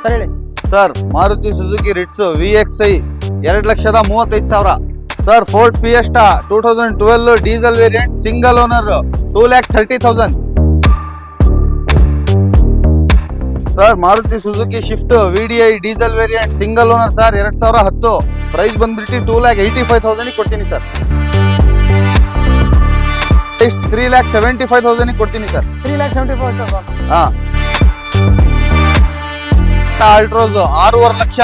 Sir ಹೇಳಿ sir Maruti Suzuki Ritz VXI 2,35,000. Sir Ford Fiesta 2012 diesel variant single owner 2,30,000. Sir Maruti Suzuki Swift VDI diesel variant single owner sir 2010. Price ಬಂದ್ಬಿಟ್ಟು 2,85,000 ಕೊಡ್ತೀನಿ sir. 3,75,000 ಕೊಡ್ತೀನಿ sir. 3,75,000 ಹಾ Altroz 6.5 lakh.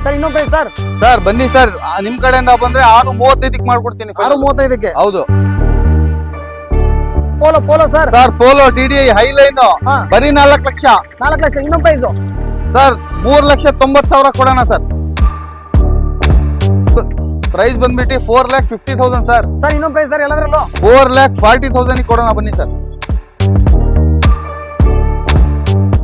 Sir ಇನ್ನೊಂದು price sir. Sir ಬನ್ನಿ sir, ನಿಮ್ ಕಡೆಯಿಂದ ಬಂದ್ರೆ 6.35 ಮಾಡ್ಕೊಡ್ತೀನಿ. 6.35ಕ್ಕೆ ಹೌದು Polo sir. Sir Polo TDI Highline ಹಾ. ಬರೀ 4 ಲಕ್ಷ. 4 ಲಕ್ಷ. ಇನ್ನೊಂದು ಪ್ರೈಸ್ ಸರ್ 3,90,000 ಕೊಡೋಣ ಸರ್. ಪ್ರೈಸ್ ಬಂದ್ಬಿಟ್ಟು 4,50,000 ಸರ್. ಸರ್ ಇನ್ನೊಂದು ಪ್ರೈಸ್ ಸರ್ ಎಲ್ಲದ್ರಲ್ಲೂ 4,40,000 ಕೊಡೋಣ ಬನ್ನಿ ಸರ್.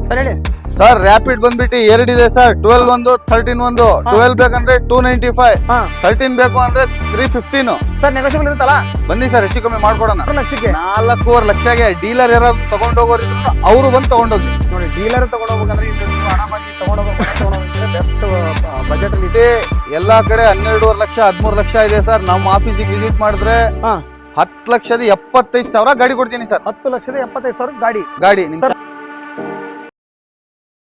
ಸರ್ ಹೇಳಿ ಸರ್ ರ್ಯಾಪಿಡ್ ಬಂದ್ಬಿಟ್ಟು 2 ಇದೆ ಸರ್. 12 ಒಂದು 13 ಒಂದು. 12 ಬೇಕಂದ್ರೆ 295. ಹಾ 13 ಬೇಕು ಅಂದ್ರೆ 315. ಸರ್ ನೆಗೋಷಿಯಬಲ್ ಇರುತ್ತಲ್ಲ. ಬನ್ನಿ ಸರ್, ಹೆಚ್ಚು ಕಮ್ಮಿ ಮಾಡ್ಕೊಡೋಣ. 6 ಲಕ್ಷಕ್ಕೆ 4.5 ಲಕ್ಷಗೆ ಡೀಲರ್ ಯಾರಾದ್ರು ತಗೊಂಡೋಗೋರು ಇದ್ರು ಅವರು ಬಂದು ತಗೊಂಡೋಗಿ ನೋಡಿ. ಡೀಲರ್ ತಗೊಂಡೋಗ್ಬೇಕಂದ್ರೆ ನೀವು ಹಣ ಮಾಡಿ ತಗೊಂಡೋಗ್ರೆ ಬೆಸ್ಟ್ ಬಜೆಟ್ ಅಲ್ಲಿ ಇದೆ. ಎಲ್ಲಾ ಕಡೆ 12.5 ಲಕ್ಷ 13 ಲಕ್ಷ ಇದೆ ಸರ್. ನಮ್ಮ ಆಫೀಸಿಗೆ ವಿಸಿಟ್ ಮಾಡಿದ್ರೆ ಹಾ 10,75,000 ಗಾಡಿ ಕೊಡ್ತೀನಿ ಸರ್. 10,75,000 ಗಾಡಿ. ಸರ್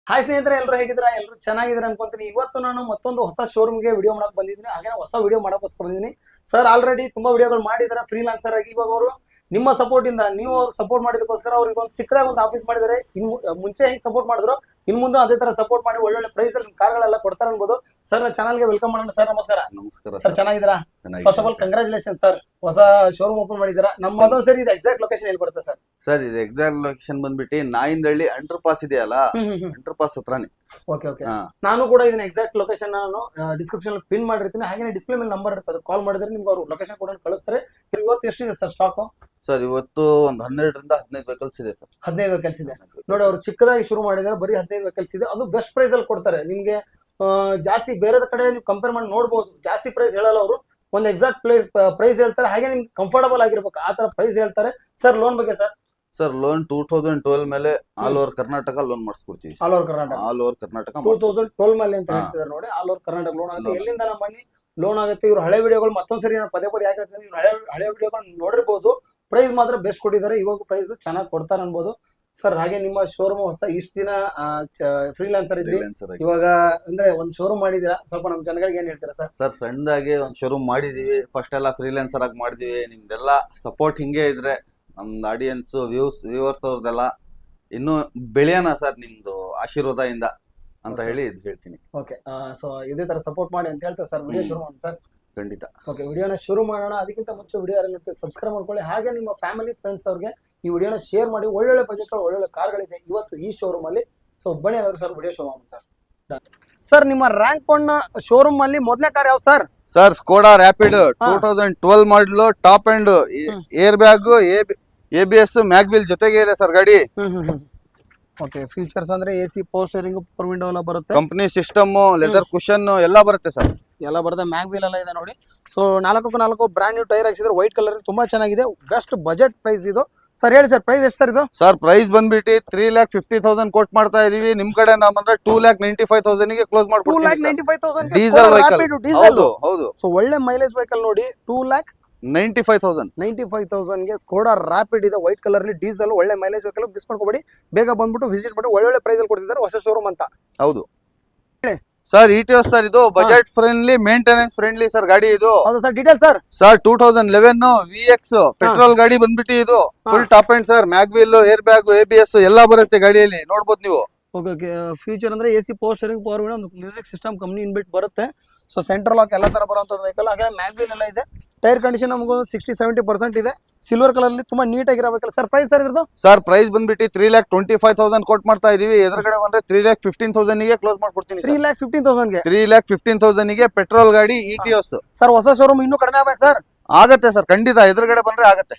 ಹಾಯ್ ಸ್ನೇಹಿತರೆ, ಎಲ್ಲರೂ ಹೇಗಿದ್ದೀರಾ? ಎಲ್ಲರೂ ಚೆನ್ನಾಗಿದ್ದೀರಾ ಅನ್ಕೊಂತೀನಿ. ಇವತ್ತು ನಾನು ಮತ್ತೊಂದು ಹೊಸ ಶೋರೂಮ್ಗೆ ವಿಡಿಯೋ ಮಾಡಕ್ ಬಂದಿದ್ದೀನಿ. ಹಾಗೆ ಹೊಸ ವಿಡಿಯೋ ಮಾಡೋಕ್ಕೋಸ್ಕರ ಬಂದಿದ್ದೀನಿ. ಸರ್ ಆಲ್ರೆಡಿ ತುಂಬಾ ವಿಡಿಯೋಗಳು ಮಾಡಿದ್ದಾರೆ ಫ್ರೀಲಾನ್ಸರ್ ಆಗಿ. ಇವಾಗ ಅವರು ನಿಮ್ಮ ಸಪೋರ್ಟ್ ಇಂದ, ನೀವು ಅವ್ರಿಗೆ ಸಪೋರ್ಟ್ ಮಾಡಿದಕ್ಕೋಸ್ಕರ ಅವ್ರಿಗೆ ಒಂದು ಚಿಕ್ಕದಾಗಿ ಒಂದು ಆಫೀಸ್ ಮಾಡಿದ್ದಾರೆ. ಇನ್ನು ಮುಂಚೆ ಹೆಂಗ್ ಸಪೋರ್ಟ್ ಮಾಡಿದ್ರು ಇನ್ನು ಮುಂದೆ ಅದೇ ತರ ಸಪೋರ್ಟ್ ಮಾಡಿ ಒಳ್ಳೊಳ್ಳೆ ಪ್ರೈಸ್ ಅಲ್ಲಿ ಕಾರ್ಗಳೆಲ್ಲ ಕೊಡ್ತಾರೆ ಅನ್ಬೋದು. ಸರ್ ಚಾನಲ್ಗೆ ವೆಲ್ಕಮ್ ಮಾಡೋಣ ಸರ್. ನಮಸ್ಕಾರ. ನಮಸ್ಕಾರ ಸರ್ ಚೆನ್ನಾಗಿದ್ದೀರಾ? First of all congratulation sir, ಹೊಸ ಶೋರೂಮ್ ಓಪನ್ ಮಾಡಿದ್ದೀರಾ. ನಮ್ಮ ಅದೊಂದು ಸರಿ ಇದು ಎಕ್ಸಾಕ್ಟ್ ಲೊಕೇಶನ್ ಎಲ್ಲಿ ಬರುತ್ತೆ ಸರ್? ಸರ್ ಇದು ಎಕ್ಸಾಕ್ಟ್ ಲೊಕೇಶನ್ ಬಂದ್ಬಿಟ್ಟು ನಾಯಿಂದಹಳ್ಳಿ ಅಂಡರ್ ಪಾಸ್ ಇದೆಯಲ್ಲ, ಅಂಡರ್ ಪಾಸ್ ಹತ್ರನೇ. Okay okay. ನಾನು ಕೂಡ ಇದನ್ನ ಎಕ್ಸಾಕ್ಟ್ ಲೊಕೇಶನ್ ನಾನು ಡಿಸ್ಕ್ರಿಪ್ಷನ್ ಪಿನ್ ಮಾಡಿರ್ತೀನಿ. ಹಾಗೆ ಡಿಸ್ಪ್ಲೇ ಮೇಲೆ ನಂಬರ್ ಇರ್ತದೆ, ಕಾಲ್ ಮಾಡಿದ್ರೆ ನಿಮ್ಗೆ ಅವರು ಲೊಕೇಶನ್ ಕೂಡ ಕಳಿಸ್ತಾರೆ. ಇವತ್ತು ಎಷ್ಟಿದೆ ಸರ್ ಸ್ಟಾಕ್? ಸರ್ ಇವತ್ತು ಒಂದು 12ರಿಂದ 15 ವೆಹಿಕಲ್ಸ್ ಇದೆ ಸರ್. 15 ವೆಹಿಕಲ್ಸ್ ಇದೆ ನೋಡಿ. ಅವರು ಚಿಕ್ಕದಾಗಿ ಶುರು ಮಾಡಿದ್ದಾರೆ, ಬರೀ 15 ವೆಹಿಕಲ್ಸ್ ಇದೆ. ಅದು ಬೆಸ್ಟ್ ಪ್ರೈಸ್ ಅಲ್ಲಿ ಕೊಡ್ತಾರೆ ನಿಮ್ಗೆ. ಜಾಸ್ತಿ ಬೇರೆ ಕಡೆ ನೀವು ಕಂಪೇರ್ ಮಾಡಿ ನೋಡ್ಬೋದು, ಜಾಸ್ತಿ ಪ್ರೈಸ್ ಹೇಳಲ್ಲ ಅವರು. ಒಂದು ಎಕ್ಸಾಕ್ಟ್ ಪ್ರೈಸ್ ಹೇಳ್ತಾರೆ. ಹಾಗೆ ನಿಮ್ಗೆ ಕಂಫರ್ಟಬಲ್ ಆಗಿರ್ಬೇಕು ಆ ತರ ಪ್ರೈಸ್ ಹೇಳ್ತಾರೆ. ಸರ್ ಲೋನ್ ಬಗ್ಗೆ ಸರ್? ಸರ್ ಲೋನ್ 2012 ಮೇಲೆ ಆಲ್ ಓವರ್ ಕರ್ನಾಟಕ ಲೋನ್ ಮಾಡಿಸ್ಕೊಡ್ತೀವಿ. ಆಲ್ ಓವರ್ ಕರ್ನಾಟಕ 2012 ಮೇಲೆ ಅಂತ ಹೇಳ್ತಿದ್ದಾರೆ ನೋಡಿ. ಆಲ್ ಓವರ್ ಕರ್ನಾಟಕ ಲೋನ್ ಆಗುತ್ತೆ. ಎಲ್ಲಿಂದ ನಮ್ಮ ಬನ್ನಿ ಲೋನ್ ಆಗುತ್ತೆ. ಇವ್ರು ಹಳೆ ವಿಡಿಯೋಗಳು ಮತ್ತೊಂದ್ಸರಿ ನಾನು ಪದೇ ಯಾಕೆ ಹೇಳ್ತೀನಿ, ಇವ್ರು ಹಳೆ ವಿಡಿಯೋಗಳು ನೋಡಿರ್ಬೋದು. ಪ್ರೈಸ್ ಮಾತ್ರ ಬೆಸ್ಟ್ ಕೊಟ್ಟಿದ್ದಾರೆ. ಇವಾಗ ಪ್ರೈಸ್ ಚೆನ್ನಾಗಿ ಕೊಡ್ತಾರೆ ಅನ್ಬೋದು. ಸರ್ ಹಾಗೆ ನಿಮ್ಮ ಶೋರೂಮ್ ಹೊಸ ಇಷ್ಟ ದಿನ ಫ್ರೀಲಾನ್ಸರ್ ಇದ್ರಿ, ಇವಾಗ ಅಂದ್ರೆ ಒಂದ್ ಶೋರೂಮ್ ಮಾಡಿದೀರಾ. ಸ್ವಲ್ಪ ನಮ್ ಜನಗಳಿಗೆ ಏನ್ ಹೇಳ್ತೀರಾ ಸರ್? ಸರ್ ಸಣ್ಣದಾಗಿ ಒಂದ್ ಶೋರೂಮ್ ಮಾಡಿದೀವಿ. ಫಸ್ಟ್ ಎಲ್ಲ ಫ್ರೀಲಾನ್ಸರ್ ಆಗಿ ಮಾಡಿದೀವಿ. ನಿಮ್ದೆಲ್ಲ ಸಪೋರ್ಟ್ ಹಿಂಗೆ ಇದ್ರೆ ನಮ್ದು ಆಡಿಯನ್ಸ್ ವ್ಯೂವರ್ಸ್ ಅವ್ರದೆಲ್ಲ ಇನ್ನು ಬೆಳೆಯೋಣ ಸರ್ ನಿಮ್ದು ಆಶೀರ್ವಾದದಿಂದ ಅಂತ ಹೇಳಿ ಹೇಳ್ತೀನಿ. ಓಕೆ, ಸೊ ಇದೇ ತರ ಸಪೋರ್ಟ್ ಮಾಡಿ ಅಂತ ಹೇಳ್ತಾರೆ ಸರ್. ವಿಡಿಯೋ ಶುರು ಮಾಡೋಣ ಸರ್. ಖಂಡಿತ. ಓಕೆ, ವಿಡಿಯೋನ ಶುರು ಮಾಡೋಣ. ಅದಕ್ಕಿಂತ ಮುಂಚೆ ವಿಡಿಯೋ ಯಾರಂತೆ ಸಬ್ಸ್ಕ್ರೈಬ್ ಮಾಡ್ಕೊಳ್ಳಿ. ಹಾಗೆ ನಿಮ್ಮ ಫ್ಯಾಮಿಲಿ ಫ್ರೆಂಡ್ಸ್ ಅವ್ರಿಗೆ ಈ ವಿಡಿಯೋನ ಶೇರ್ ಮಾಡಿ. ಒಳ್ಳೊಳ್ಳೆ ಬಜೆಟ್ ಒಳ್ಳೊಳ್ಳೆ ಕಾರ್ಗಳಿದೆ ಇವತ್ತು ಈ ಶೋರೂಮ್ ಅಲ್ಲಿ. ಸೊ ಬನ್ನಿ ಹಾಗಾದ್ರೆ ಸರ್ ವಿಡಿಯೋ ಶೋ ಮಾಡೋಣ ಸರ್. ಸರ್ ನಿಮ್ಮ ರ್ಯಾಂಕ್ ನ ಶೋರೂಮ್ ಅಲ್ಲಿ ಮೊದಲನೇ ಕಾರ್ ಯಾವ ಸರ್? ಸರ್ ಸ್ಕೋಡಾ ರ್ಯಾಪಿಡ್ 2012 ಮಾಡಲು, top and air bag, ABS, mag wheel ಜೊತೆಗೆ ಇದೆ ಸರ್ ಗಾಡಿ. ಓಕೆ, ಫೀಚರ್ಸ್ ಅಂದ್ರೆ AC, power steering, power window ಎಲ್ಲ ಬರುತ್ತೆ. ಕಂಪನಿ ಸಿಸ್ಟಮ್, ಲೆದರ್ ಕುಶನ್ ಎಲ್ಲ ಬರುತ್ತೆ ಸರ್. ಎಲ್ಲ ಬರುತ್ತೆ. ಮ್ಯಾಗ್ವಿಲ್ ಎಲ್ಲ ಇದೆ ನೋಡಿ. So 4x4 brand new tyre ಹಾಕ್ಸಿದ್ರೆ ವೈಟ್ ಕಲರ್ ತುಂಬಾ ಚೆನ್ನಾಗಿದೆ. ಬೆಸ್ಟ್ ಬಜೆಟ್ ಪ್ರೈಸ್ ಇದು. ಸರ್ ಹೇಳಿ ಸರ್ ಪ್ರೈಸ್ ಎಷ್ಟು ಸರ್ ಇದು? ಸರ್ ಪ್ರೈಸ್ ಬಂದ್ಬಿಟ್ಟು 3,50,000 ಕೊಟ್ ಮಾಡ್ತಾ ಇದೀವಿ. ನಿಮ್ ಕಡೆಯಿಂದ ಬಂದ್ರೆ 2,95,000 ಗೆ ಕ್ಲೋಸ್ ಮಾಡ್ಕೊಡ್ತೀವಿ. 2,95,000 ಡೀಸೆಲ್ ವೆಹಿಕಲ್. ಹೌದು. ಸೊ ಒಳ್ಳೆ ಮೈಲೇಜ್ ವೆಹಿಕಲ್ ನೋಡಿ. 2,95,000 ಗೆ ಸ್ಕೋಡಾ ರ್ಯಾಪಿಡ್ ಇದೆ, ವೈಟ್ ಕಲರ್ ಅಲ್ಲಿ ಡೀಸೆಲ್, ಒಳ್ಳೆ ಮೈಲೇಜ್ ವೆಹಿಕಲ್. ಮಿಸ್ ಮಾಡ್ಕೋಬೇಡಿ, ಬೇಗ ಬಂದ್ಬಿಟ್ಟು ವಿಸಿಟ್ ಮಾಡಿ. ಒಳ್ಳೊಳ್ಳೆ ಪ್ರೈಸ್ ಅಲ್ಲಿ ಕೊಡ್ತಿದ್ದಾರೆ ಹೊಸ ಶೋರೂಮ್ ಅಂತ. ಹೌದು ಸರ್. ETOS ಸರ್ ಇದು budget friendly, maintenance friendly sir ಗಾಡಿ ಇದು. ಹೌದು sir. Detail sir? Sir 2011 VX petrol ಗಾಡಿ ಬಂದ್ಬಿಟ್ಟು ಇದು full top and sir. Mag wheel, air bag, ABS ಎಲ್ಲ ಬರುತ್ತೆ ಗಾಡಿಯಲ್ಲಿ, ನೋಡ್ಬೋದು ನೀವು. ಓಕೆ, ಫ್ಯೂಚರ್ ಅಂದ್ರೆ AC, power steering, power window, ಒಂದು ಮ್ಯೂಸಿಕ್ ಸಿಸ್ಟಮ್ ಕಂಪ್ನಿ ಇನ್ಬಿಟ್ ಬರುತ್ತೆ. ಸೊ ಸೆಂಟ್ರಲ್ ಲಾಕ್ ಎಲ್ಲ ತರ ಬರುವಂತದ್ದು ವೆಹಿಕಲ್. ಹಾಗೆ ಮ್ಯಾಗ್ವಿಲ್ ಎಲ್ಲ ಇದೆ. ಟೈರ್ ಕಂಡೀಷನ್ ನಮಗೂ 60-70% ಇದೆ. ಸಿಲ್ವರ್ ಕಲರ್ ಅಲ್ಲಿ ತುಂಬಾ ನೀಟ್ ಆಗಿರಬೇಕಲ್ಲ ಸರ್. ಪ್ರೈಸ್ ಸರ್ ಇರೋದು? ಸರ್ ಪ್ರೈಸ್ ಬಂದ್ಬಿಟ್ಟು 3,25,000 ಕೊಟ್ ಮಾಡ್ತಾ ಇದೀವಿ. ಎದುರುಗಡೆ ಬಂದ್ರೆ 3,15,000 ಗೆ ಕ್ಲೋಸ್ ಮಾಡ್ಕೊಡ್ತೀನಿ. 3,15,000 ಗೆ 3,15,000 ಗೆ ಪೆಟ್ರೋಲ್ ಗಾಡಿ ETOS. ಸರ್ ಹೊಸ ಶೋರೂಮ್ ಇನ್ನೂ ಕಡಿಮೆ ಆಗ್ಬೇಕು ಸರ್? ಆಗತ್ತೆ ಸರ್, ಖಂಡಿತ. ಎದುರುಗಡೆ ಬಂದ್ರೆ ಆಗತ್ತೆ.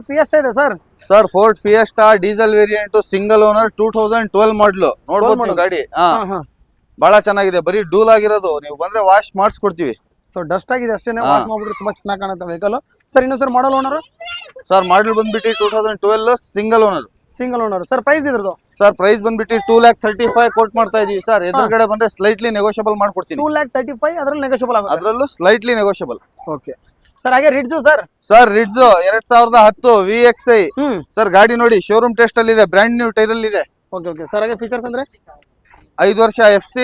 ಫಿಯೆಸ್ಟಾ ಇದೆ sir? Sir Ford fiesta diesel variant single owner 2012 ಮಾಡಲು. ನೋಡ್ಬೋದು ಗಾಡಿ. ಬಹಳ ಚೆನ್ನಾಗಿದೆ. ಬರೀ ಡೂಲ್ ಆಗಿರೋದು. ನೀವು ಬಂದ್ರೆ ವಾಶ್ ಮಾಡಿಸ್ಕೊಡ್ತೀವಿ. ಸೊ ಡಸ್ಟ್ ಆಗಿದೆ ಅಷ್ಟೇನೆ, ವಾಶ್ ಮಾಡ್ಬಿಟ್ರೆ ತುಂಬಾ ಚೆನ್ನಾಗಿ ಕಾಣುತ್ತೆ ವೆಹಿಕಲ್. ಸರ್ ಇನ್ನೊಂದು sir model owner? Sir model ಬಂದ್ಬಿಟ್ಟು 2012 single owner. Single owner sir. Price ಇದ್ರದ್ದು ಸರ್ ಪ್ರೈಸ್ ಬಂದ್ಬಿಟ್ಟು 2,35,000 ಕೋಟ್ ಮಾಡ್ತಾ ಇದೀವಿ ಸರ್. ಎದುರುಗಡೆ ಬಂದ್ರೆ ಸ್ಲೈಟ್ಲಿ ನೆಗೋಷಿಯಬಲ್ ಮಾಡ್ಕೊಡ್ತೀನಿ. 2,35,000 ಅದ್ರಲ್ಲಿ ನೆಗೋಷಿಯಬಲ್ ಆಗುತ್ತೆ. ಅದರಲ್ಲೂ ಸ್ಲೈಟ್ಲಿ ನೆಗೋಷಿಯಬಲ್. Okay sir. ಹಾಗೆ Ritz sir. Sir Ritz 2010 VXI sir. ಗಾಡಿ ನೋಡಿ ಶೋರೂಮ್ ಟೆಸ್ಟ್ ಅಲ್ಲಿ ಇದೆ, ಬ್ರ್ಯಾಂಡ್ ನ್ಯೂ ಟೈರ್ ಅಲ್ಲಿ ಇದೆ. Okay okay sir. ಹಾಗೆ ಫೀಚರ್ಸ್ ಅಂದ್ರೆ 5 ವರ್ಷ FC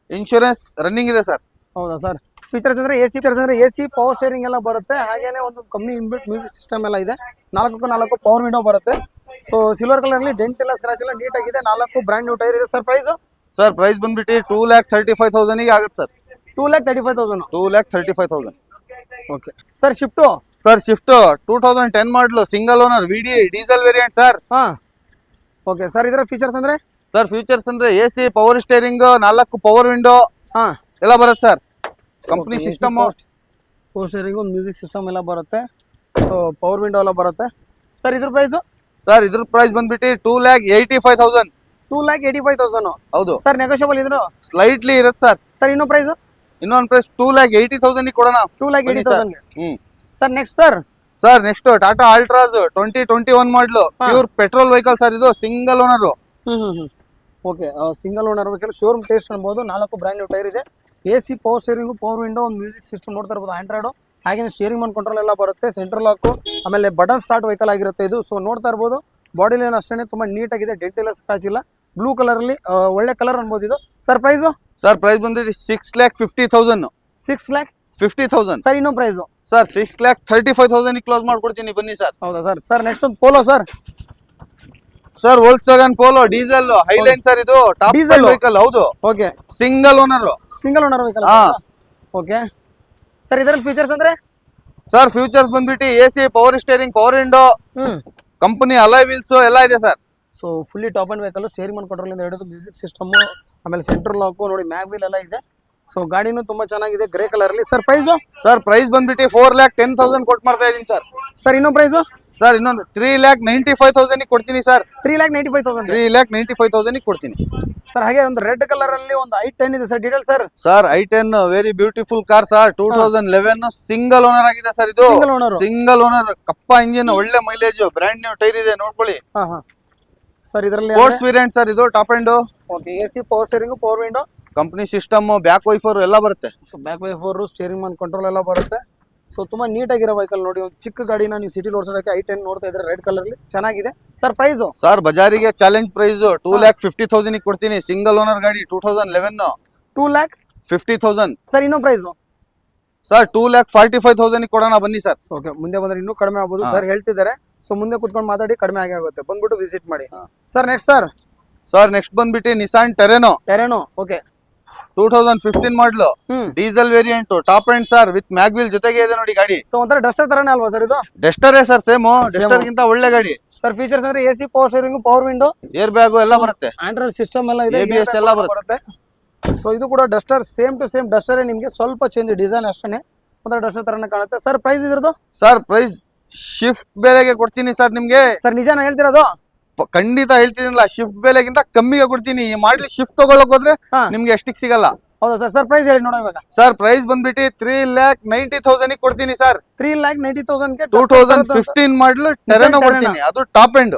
ಇನ್ಶೂರೆನ್ಸ್ ರನ್ನಿಂಗ್ ಇದೆ ಸರ್. ಹೌದಾ ಸರ್. ಫೀಚರ್ಸ್ ಅಂದ್ರೆ AC ಪವರ್ ಸ್ಟೇರಿಂಗ್ ಎಲ್ಲ ಬರುತ್ತೆ. ಹಾಗೇನೆ ಒಂದು ಕಂಪ್ನಿ ಇನ್ಬಿಲ್ಟ್ ಮ್ಯೂಸಿಕ್ ಸಿಸ್ಟಮ್ ಎಲ್ಲ ಇದೆ. 4x4 ಪವರ್ ವಿಂಡೋ ಬರುತ್ತೆ. ಸೊ ಸಿಲ್ವರ್ ಕಲರ್ ಅಲ್ಲಿ ಡೆಂಟ್ ಎಲ್ಲ ಸ್ಕ್ರಾಚ್ ಎಲ್ಲ ನೀಟ್ ಆಗಿದೆ. 4 ಬ್ರ್ಯಾಂಡ್ ನ್ಯೂ ಟೈರ್ ಇದೆ ಸರ್. ಪ್ರೈಸ್ ಸರ್ ಪ್ರೈಸ್ ಬಂದ್ಬಿಟ್ಟು 2,35,000 ಗೆ ಆಗುತ್ತೆ sir. 2,35,000. 2,35,000. Okay sir. Swift sir Swift 2010 model single owner VDI diesel variant sir. ಹಾ ಓಕೆ ಸರ್. ಇದರ ಫೀಚರ್ಸ್ ಅಂದ್ರೆ ಸರ್ ಫೀಚರ್ಸ್ ಅಂದ್ರೆ AC power steering 4 power window ಹಾ ಎಲ್ಲ ಬರುತ್ತೆ sir. Company system power steering music system ಎಲ್ಲ ಬರುತ್ತೆ. ಸೊ ಪವರ್ ವಿಂಡೋ ಎಲ್ಲ ಬರುತ್ತೆ ಸರ್. ಇದ್ರ ಪ್ರೈಸ್ ಸರ್ ಇದ್ರ ಪ್ರೈಸ್ ಬಂದ್ಬಿಟ್ಟು 2,85,000. 2,85,000 ಹೌದು ಸರ್. ನೆಗೋಷಿಯಬಲ್ ಇದ್ರು ಸ್ಲೈಟ್ಲಿ ಇರುತ್ತೆ ಸರ್. ಸರ್ ಇನ್ನೂ ಪ್ರೈಸ್ ಇನ್ನೊಂದು ಪ್ರೈಸ್ 2,80,000 ಕೊಡೋಣ. 2,80,000 sir. Next sir. Sir next Tata Altroz 2021 ಮಾಡಲು ಪ್ಯೂರ್ ಪೆಟ್ರೋಲ್ ವೆಹಿಕಲ್ ಸರ್. ಇದು single owner. Okay single owner vehicle showroom taste ಅನ್ಬೋದು. 4 ಬ್ರ್ಯಾಂಡ್ ನ್ಯೂ ಟೈರ್ ಇದೆ. AC power steering power window ಒಂದು music system ನೋಡ್ತಾ ಇರ್ಬೋದು. ಆಂಡ್ರಾಯ್ಡ್ ಹಾಗೆ ಸ್ಟೇರಿಂಗ್ ಮನ್ ಕಂಟ್ರೋಲ್ ಎಲ್ಲ ಬರುತ್ತೆ. ಸೆಂಟ್ರಲ್ ಲಾಕು ಆಮೇಲೆ ಬಟನ್ ಸ್ಟಾರ್ಟ್ ವೆಹಿಕಲ್ ಆಗಿರುತ್ತೆ ಇದು. ಸೊ ನೋಡ್ತಾ ಇರ್ಬೋದು. ಬಾಡಿ ಲೈನ್ ಅಷ್ಟೇ ತುಂಬಾ ನೀಟ್ ಆಗಿದೆ. ಡೆಂಟ್ ಎಲ್ಲ ಸ್ಕ್ರಾಚ್ ಇಲ್ಲ. ಬ್ಲೂ ಕಲರ್ ಅಲ್ಲಿ ಒಳ್ಳೆ ಕಲರ್ ಅನ್ಬೋದು ಇದು. ಸರ್ ಪ್ರೈಸು ಸರ್ ಪ್ರೈಸ್ ಬಂದ್ಬಿಟ್ಟು 6,50,000. 6,50,000 ಸರ್. ಇನ್ನೂ ಪ್ರೈಸು ಸರ್ 6,35,000 ಕ್ಲೋಸ್ ಮಾಡ್ಕೊಡ್ತೀನಿ ಬನ್ನಿ ಸರ್. ಹೌದಾ ಸರ್. ಸರ್ ನೆಕ್ಸ್ಟ್ ಒಂದು Polo sir. Sir Volkswagen Polo diesel Highline sir. ಇದು ಟಾಪ್ Diesel ವೆಹಿಕಲ್. ಹೌದು okay. Single owner. Single owner vehicle. Okay sir. ಇದರಲ್ಲಿ features ಅಂದ್ರೆ ಸರ್ ಫ್ಯೂಚರ್ಸ್ ಬಂದ್ಬಿಟ್ಟು AC power steering power window company alloy wheels ಎಲ್ಲ ಇದೆ sir. So fully top end vehicle. Steering ಮನ್ control ಇಂದ ಹಿಡಿದು ಮ್ಯೂಸಿಕ್ ಸಿಸ್ಟಮ್ ಆಮೇಲೆ ಸೆಂಟ್ರಲ್ ಲಾಕು ನೋಡಿ ಮ್ಯಾಗ್ ವೀಲ್ ಎಲ್ಲ ಇದೆ. ಸೊ ಗಾಡಿನೂ ತುಂಬಾ ಚೆನ್ನಾಗಿದೆ ಗ್ರೇ ಕಲರ್ ಅಲ್ಲಿ. ಸರ್ ಪ್ರೈಸು ಸರ್ ಪ್ರೈಸ್ ಬಂದ್ಬಿಟ್ಟು 4,10,000 ಕೊಟ್ಟು ಮಾಡ್ತಾ ಇದೀನಿ ಸರ್. ಸರ್ ಇನ್ನೂ ಪ್ರೈಸು ಸರ್ ಇನ್ನೊಂದು 3,95,000 ಕೊಡ್ತೀನಿ ಸರ್. 3,95,000 3,95,000 ಕೊಡ್ತೀನಿ ಸರ್. ಹಾಗೆ ಒಂದು ರೆಡ್ ಕಲರ್ ಅಲ್ಲಿ ಒಂದು i10 ಇದೆ sir. Detail sir. Sir i10 very beautiful car sir. 2011 single owner ಆಗಿದೆ ಸರ್. ಇದು ಸಿಂಗಲ್ ಓನರ್. ಸಿಂಗಲ್ ಓನರ್ ಕಪ್ಪ ಇಂಜಿನ್ ಒಳ್ಳೆ ಮೈಲೇಜ್ ಬ್ರ್ಯಾಂಡ್ ನ್ಯೂ ಟೈರ್ ಇದೆ ನೋಡ್ಕೊಳ್ಳಿ. ಹಾ ಹಾ ಸರ್. ಇದರಲ್ಲಿ ಸ್ಪೋರ್ಟ್ಸ್ ವೇರಿಯಂಟ್ ಸರ್. ಇದು top end. Okay. AC power steering power window company system back wiper ಎಲ್ಲ ಬರುತ್ತೆ. ಸೊ ಬ್ಯಾಕ್ ವೈಫರ್ ಸ್ಟೇರಿಂಗ್ ಮನ್ ಕಂಟ್ರೋಲ್ ಎಲ್ಲ ಬರುತ್ತೆ. ಸೊ ತುಂಬಾ ನೀಟ್ ಆಗಿರೋ ವೆಹಿಕಲ್ ನೋಡಿ. ಒಂದು ಚಿಕ್ಕ ಗಾಡಿನ ನೀವು ಸಿಟಿ ಓಡಿಸೋದಕ್ಕೆ i10 ನೋಡ್ತಾ ಇದ್ರೆ ರೆಡ್ ಕಲರ್ ಅಲ್ಲಿ ಚೆನ್ನಾಗಿದೆ ಸರ್. ಪ್ರೈಸು ಸರ್ ಬಜಾರಿಗೆ ಚಾಲೆಂಜ್ ಪ್ರೈಸ್ 2,50,000 ಕೊಡ್ತೀನಿ. ಸಿಂಗಲ್ ಓನರ್ ಗಾಡಿ 2011 2,50,000 ಸರ್. ಇನ್ನೂ ಪ್ರೈಸು ಸರ್ 2,45,000 ಕೊಡೋಣ ಬನ್ನಿ ಸರ್. ಓಕೆ. ಮುಂದೆ ಬಂದ್ರೆ ಇನ್ನೂ ಕಡಿಮೆ ಆಗ್ಬೋದು ಸರ್ ಹೇಳ್ತಿದ್ದಾರೆ. ಸೊ ಮುಂದೆ ಕುತ್ಕೊಂಡು ಮಾತಾಡಿ ಕಡಿಮೆ ಆಗೇ ಆಗುತ್ತೆ. ಬಂದ್ಬಿಟ್ಟು ವಿಸಿಟ್ ಮಾಡಿ sir. Next sir. Sir next ಬಂದ್ಬಿಟ್ಟು ನಿಸಾನ್ ಟೆರೆನೋ ಓಕೆ. 2015 ಮಾಡಲು diesel variant top end sir. With mag wheel ಜೊತೆಗೆ ಇದೆ ನೋಡಿ ಗಾಡಿ. ಸೊ ಒಂಥರ ಡಸ್ಟರ್ ತರನೇ ಅಲ್ವಾ ಸರ್ ಇದು? ಡೆಸ್ಟರೇ ಸರ್. ಸೇಮ್ ಡೆಸ್ಟರ್ ಗಿಂತ ಒಳ್ಳೆ ಗಾಡಿ ಸರ್. ಫೀಚರ್ಸ್ ಅಂದ್ರೆ AC power steering power window air bag ಎಲ್ಲ ಬರುತ್ತೆ. ಆಂಡ್ರಾಯ್ಡ್ ಸಿಸ್ಟಮ್ ಎಲ್ಲ ಇದೆ. ABS ಎಲ್ಲ ಬರುತ್ತೆ. ಸೊ ಇದು ಕೂಡ ಡಸ್ಟರ್ ಸೇಮ್ ಟು ಸೇಮ್ ಡಸ್ಟರೇ. ನಿಮಗೆ ಸ್ವಲ್ಪ ಚೇಂಜ್ ಡಿಸೈನ್ ಅಷ್ಟೇ. ಒಂಥರ ಡಸ್ಟರ್ ತರನೇ ಕಾಣುತ್ತೆ ಸರ್. ಪ್ರೈಸ್ ಇದ್ರದ್ದು ಸರ್ ಪ್ರೈಸ್ ಶಿಫ್ಟ್ ಬೆಲೆಗೆ ಕೊಡ್ತೀನಿ ಸರ್ ನಿಮ್ಗೆ. ಸರ್ ನಿಜಾನ ಹೇಳ್ತಿರೋದು? ಖಂಡಿತ ಹೇಳ್ತೀನಿಲ್ಲ. ಶಿಫ್ಟ್ ಬೆಲೆಗಿಂತ ಕಮ್ಮಿಗೆ ಕೊಡ್ತೀನಿ. ಈ ಮಾಡ್ಲಿ ಶಿಫ್ಟ್ ತಗೊಳಕ್ ಹೋದ್ರೆ ನಿಮ್ಗೆ ಎಷ್ಟಿಗೆ ಸಿಗಲ್ಲ. ಹೌದಾ ಸರ್. ಸರ್ ಪ್ರೈಸ್ ಹೇಳಿ ನೋಡೋ ಇವಾಗ. ಸರ್ ಪ್ರೈಸ್ ಬಂದ್ಬಿಟ್ಟು 3,90,000 ಕೊಡ್ತೀನಿ ಸರ್. 3,90,000 ಗೆ 2015 ಮಾಡಲು ಟೆರೆನೋ ಕೊಡ್ತೀನಿ. ಅದು ಟಾಪ್ ಎಂಡ್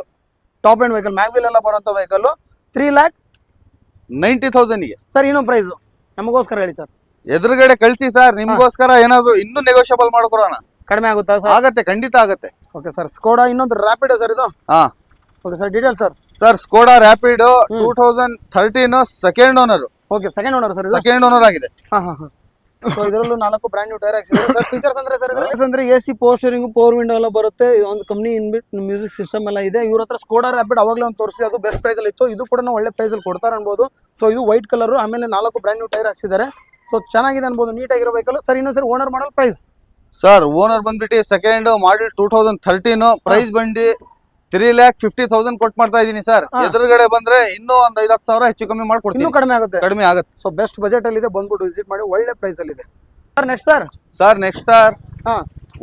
ವೆಹಿಕಲ್ ಮ್ಯಾಗ್ ವೀಲ್ ಎಲ್ಲ ಬರುವಂತ ವೆಹಿಕಲ್ 3,90,000 ಗೆ ಸರ್. ಇನ್ನೂ ಪ್ರೈಸ್ ನಮಗೋಸ್ಕರ ಹೇಳಿ ಸರ್. ಎದುರುಗಡೆ ಕಳ್ಸಿ ಸರ್. ನಿಮ್ಗೋಸ್ಕರ ಏನಾದ್ರು ಇನ್ನೂ ನೆಗೋಷಿಯಬಲ್ ಮಾಡ್ಕೊಡೋಣ. ಕಡಿಮೆ ಆಗುತ್ತಾ ಸರ್? ಆಗತ್ತೆ, ಖಂಡಿತ ಆಗತ್ತೆ. Okay sir. ಸ್ಕೋಡಾ ಇನ್ನೊಂದು ರ್ಯಾಪಿಡ್ ಸರ್ ಇದು. ಹಾ okay sir. Detail sir. Sir Skoda Rapid 2013 second owner. Okay. Second owner sir ಇದು. ಸೆಕೆಂಡ್ ಓನರ್ ಆಗಿದೆ. ಹಾ ಹಾ ಹಾ. ಸೊ ಇದರಲ್ಲೂ 4 ಬ್ರ್ಯಾಂಡ್ ನ್ಯೂ ಟೈರ್ ಹಾಕ್ಸಿದ್ದಾರೆ ಸರ್. ಫೀಚರ್ಸ್ ಅಂದ್ರೆ ಸರ್ ಅಂದ್ರೆ AC power steering power window ಎಲ್ಲ ಬರುತ್ತೆ. ಒಂದು ಕಂಪ್ನಿ ಇನ್ಬಿಟ್ ಮ್ಯೂಸಿಕ್ ಸಿಸ್ಟಮ್ ಎಲ್ಲ ಇದೆ. ಇವ್ರ ಹತ್ರ ಸ್ಕೋಡಾ ರ್ಯಾಪಿಡ್ ಅವಾಗಲೇ ಒಂದು ತೋರಿಸಿ ಅದು ಬೆಸ್ಟ್ ಪ್ರೈಸ್ ಅಲ್ಲಿ ಇತ್ತು. ಇದು ಕೂಡ ಒಳ್ಳೆ ಪ್ರೈಸ್ ಅಲ್ಲಿ ಕೊಡ್ತಾರೆ ಅನ್ಬೋದು. ಸೊ ಇದು ವೈಟ್ ಕಲರ್ ಆಮೇಲೆ 4 ಬ್ರ್ಯಾಂಡ್ ನ್ಯೂ ಟೈರ್ ಹಾಕ್ಸಿದ್ದಾರೆ. ಸೊ ಚೆನ್ನಾಗಿದೆ ಅನ್ಬೋದು. ನೀಟ್ ಆಗಿರೋ ವೆಹಿಕಲ್ ಸರ್. ಇನ್ನೊಂದು sir owner model price sir. Owner ಬಂದ್ಬಿಟ್ಟು ಸೆಕೆಂಡ್ ಮಾಡಲ್ 2013 ಪ್ರೈಸ್ ಬಂದು 3,50,000 ಕೊಟ್ಟು ಮಾಡ್ತಾ ಇದೀನಿ ಸರ್. ಎದುರುಗಡೆ ಬಂದ್ರೆ ಇನ್ನೂ ಒಂದು 5,00,000 ಹೆಚ್ಚು ಕಮ್ಮಿ ಮಾಡ್ಕೊಡ್ತೀನಿ. ಇನ್ನೂ ಕಡಿಮೆ ಆಗುತ್ತೆ. ಕಡಿಮೆ ಆಗುತ್ತೆ. ಸೊ ಬೆಸ್ಟ್ ಬಜೆಟ್ ಅಲ್ಲಿ ಇದೆ. ಬಂದ್ಬಿಟ್ಟು ವಿಸಿಟ್ ಮಾಡಿ. ಒಳ್ಳೆ ಪ್ರೈಸ್ ಅಲ್ಲಿ ಇದೆ sir. Next sir. Sir next sir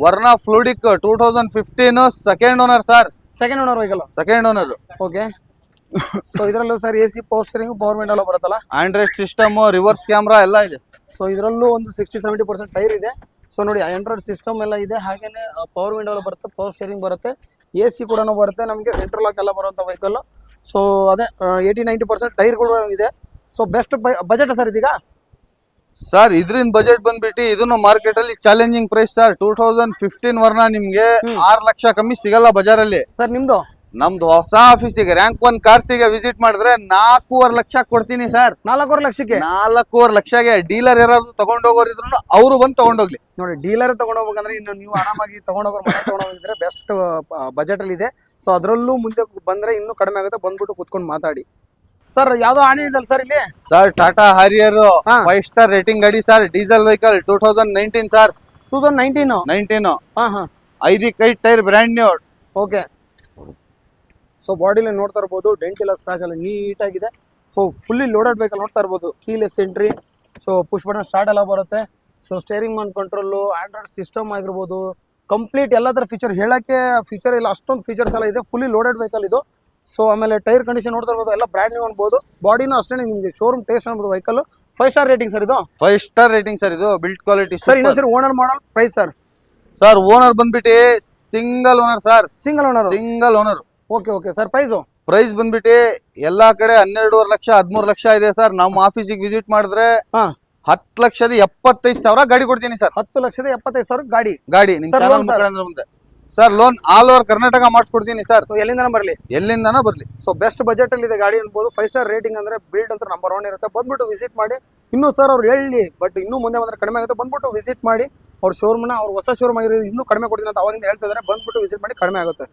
Verna Fluidic 2015 second owner sir. Second owner vehicle. Second owner. Okay. So ಇದರಲ್ಲೂ sir AC power steering power window ಎಲ್ಲ ಬರುತ್ತಲ್ಲ. ಆಂಡ್ರಾಯ್ಡ್ ಸಿಸ್ಟಮ್ ರಿವರ್ಸ್ ಕ್ಯಾಮ್ರಾ ಎಲ್ಲ ಇದೆ. ಸೊ ಇದರಲ್ಲೂ ಒಂದು 60-70% ಟೈರ್ ಇದೆ. ಸೊ ನೋಡಿ Android system ಎಲ್ಲ ಇದೆ. ಹಾಗೇನೆ ಪವರ್ ವಿಂಡೋ ಎಲ್ಲ ಬರುತ್ತೆ. ಪವರ್ ಸ್ಟೇರಿಂಗ್ ಬರುತ್ತೆ. AC ಕೂಡ ಬರುತ್ತೆ ನಮಗೆ, ಸೆಂಟ್ರಲ್ ಲಾಕ್ ಎಲ್ಲ ಬರುವಂಥ ವೆಹಿಕಲ್. ಸೊ ಅದೇ 80-90% ಟೈರ್ಗಳು ಇದೆ. ಸೊ ಬೆಸ್ಟ್ ಬಜೆಟ್ ಸರ್ ಇದೀಗ. ಸರ್ ಇದ್ರಿಂದ ಬಜೆಟ್ ಬಂದ್ಬಿಟ್ಟು ಇದನ್ನು ಮಾರ್ಕೆಟ್ ಅಲ್ಲಿ ಚಾಲೆಂಜಿಂಗ್ ಪ್ರೈಸ್ ಸರ್. 2015 ವರ್ನ ನಿಮ್ಗೆ 6 ಲಕ್ಷ ಕಮ್ಮಿ ಸಿಗಲ್ಲ ಬಜಾರಲ್ಲಿ. ಸರ್ ನಿಮ್ದು ನಮ್ದು ಹೊಸ ಆಫೀಸಿಗೆ ರ್ಯಾಂಕ್ 1 ಕಾರ್ಸಿಗೆ ವಿಸಿಟ್ ಮಾಡಿದ್ರೆ 4.5 ಲಕ್ಷ ಕೊಡ್ತೀನಿ ಸರ್. 4.5 ಲಕ್ಷಕ್ಕೆ 4.5 ಲಕ್ಷಗೆ ಡೀಲರ್ ಯಾರಾದ್ರೂ ತಗೊಂಡೋಗೋರಿದ್ರು ಅವರು ಬಂದು ತಗೊಂಡೋಗ್ಲಿ. ನೋಡಿ, ಡೀಲರ್ ತಗೊಂಡೋಗ್ಬೇಕಂದ್ರೆ ಇನ್ನು ನೀವು ಆರಾಮಾಗಿ ತಗೊಂಡೋಗೋರು ಮನೆ ತಗೊಂಡೋಗಿದ್ರೆ ಬೆಸ್ಟ್ ಬಜೆಟ್ ಅಲ್ಲಿ ಇದೆ. ಸೊ ಅದರಲ್ಲೂ ಮುಂದೆ ಬಂದ್ರೆ ಇನ್ನೂ ಕಡಿಮೆ ಆಗುತ್ತೆ, ಬಂದ್ಬಿಟ್ಟು ಕುತ್ಕೊಂಡು ಮಾತಾಡಿ. ಸರ್ ಯಾವ್ದೋ ಆಣಿ ಇದಲ್ಲ ಸರ್ ಇಲ್ಲಿ? ಸರ್ ಟಾಟಾ ಹಾರಿಯರ್ ಹಾ. 5 ಸ್ಟಾರ್ ರೇಟಿಂಗ್ ಗಾಡಿ ಸರ್, ಡೀಸೆಲ್ ವೆಹಿಕಲ್ 2019 ಸರ್. 2019. ಹಾ ಹಾ 5 tyre brand new. Okay. So bodily ನೋಡ್ತಾ ಇರ್ಬೋದು, ಡೆಂಟ್ ಇಲ್ಲ, ಸ್ಕ್ರಾಚ್ ಎಲ್ಲ ನೀಟ್ ಆಗಿದೆ. ಸೊ ಫುಲ್ಲಿ ಲೋಡೆಡ್ ವೆಹಿಕಲ್ ನೋಡ್ತಾ ಇರ್ಬೋದು. Keyless entry, so push button start ಎಲ್ಲ ಬರುತ್ತೆ. So steering Mann control, Android system ಆಗಿರ್ಬೋದು, ಕಂಪ್ಲೀಟ್ ಎಲ್ಲ ಥರ ಫೀಚರ್ ಹೇಳಕ್ಕೆ ಫೀಚರ್ ಇಲ್ಲ, ಅಷ್ಟೊಂದು ಫೀಚರ್ಸ್ ಎಲ್ಲ ಇದೆ. ಫುಲ್ಲಿ ಲೋಡೆಡ್ ವೆಹಿಕಲ್ ಇದು. ಸೊ ಆಮೇಲೆ ಟೈರ್ ಕಂಡೀಷನ್ ನೋಡ್ತಾ ಇರ್ಬೋದು, ಎಲ್ಲ ಬ್ರ್ಯಾಂಡ್ ನ್ಯೂ ಅನ್ಬೋದು. ಬಾಡಿನೂ ಅಷ್ಟೇ ನಿಮಗೆ ಶೋರೂಮ್ ಟೇಸ್ಟ್ ಅನ್ಬೋದು ವೆಹಿಕಲ್. 5 ಸ್ಟಾರ್ ರೇಟಿಂಗ್ ಸರ್ ಇದು. 5 ಸ್ಟಾರ್ ರೇಟಿಂಗ್ ಸರ್ ಇದು. ಬಿಲ್ಡ್ ಕ್ವಾಲಿಟಿ ಸರ್ ಇನ್ನೊಂದ್ಸರಿ owner model price sir. Sir owner ಬಂದ್ಬಿಟ್ಟು single owner sir. Single owner. Okay sir. Price ಬಂದ್ಬಿಟ್ಟು ಎಲ್ಲಾ ಕಡೆ 12.5 ಲಕ್ಷ 13 ಲಕ್ಷ ಇದೆ ಸರ್. ನಮ್ಮ ಆಫೀಸಿಗೆ ವಿಸಿಟ್ ಮಾಡಿದ್ರೆ ಹಾ 10,75,000 ಗಾಡಿ ಕೊಡ್ತೀನಿ ಸರ್. 10,75,000 ಗಾಡಿ. ನಿಮ್ Sir, ಚಾನಲ್ loan, sir. ಮುಖಾಂತರ ಮುಂದೆ sir loan all over Karnataka ಮಾಡಿಸ್ಕೊಡ್ತೀನಿ ಸರ್. ಸೊ ಎಲ್ಲಿಂದನ ಬರಲಿ, ಎಲ್ಲಿಂದನ ಬರ್ಲಿ. ಸೊ ಬೆಸ್ಟ್ ಬಜೆಟ್ ಅಲ್ಲಿ ಇದೆ ಗಾಡಿ ಅನ್ಬೋದು. 5 ಸ್ಟಾರ್ ರೇಟಿಂಗ್ ಅಂದ್ರೆ ಬಿಲ್ಡ್ ಅಂತ ನಂಬರ್ 1 ಇರುತ್ತೆ. ಬಂದ್ಬಿಟ್ಟು ವಿಸಿಟ್ ಮಾಡಿ. ಇನ್ನೂ ಸರ್ ಅವ್ರು ಹೇಳಿ, ಬಟ್ ಇನ್ನೂ ಮುಂದೆ ಬಂದ್ರೆ ಕಡಿಮೆ ಆಗುತ್ತೆ. ಬಂದ್ಬಿಟ್ಟು ವಿಸಿಟ್ ಮಾಡಿ. ಅವ್ರ ಶೋರೂಮ್ನ, ಅವ್ರ ಹೊಸ ಶೋರೂಮ್ ಆಗಿರೋದು ಇನ್ನೂ ಕಡಿಮೆ ಕೊಡ್ತೀನಿ ಅಂತ ಅವಾಗಿಂದ ಹೇಳ್ತಾ ಇದ್ದಾರೆ. ಬಂದ್ಬಿಟ್ಟು ವಿಸಿಟ್ ಮಾಡಿ, ಕಡಿಮೆ ಆಗುತ್ತೆ.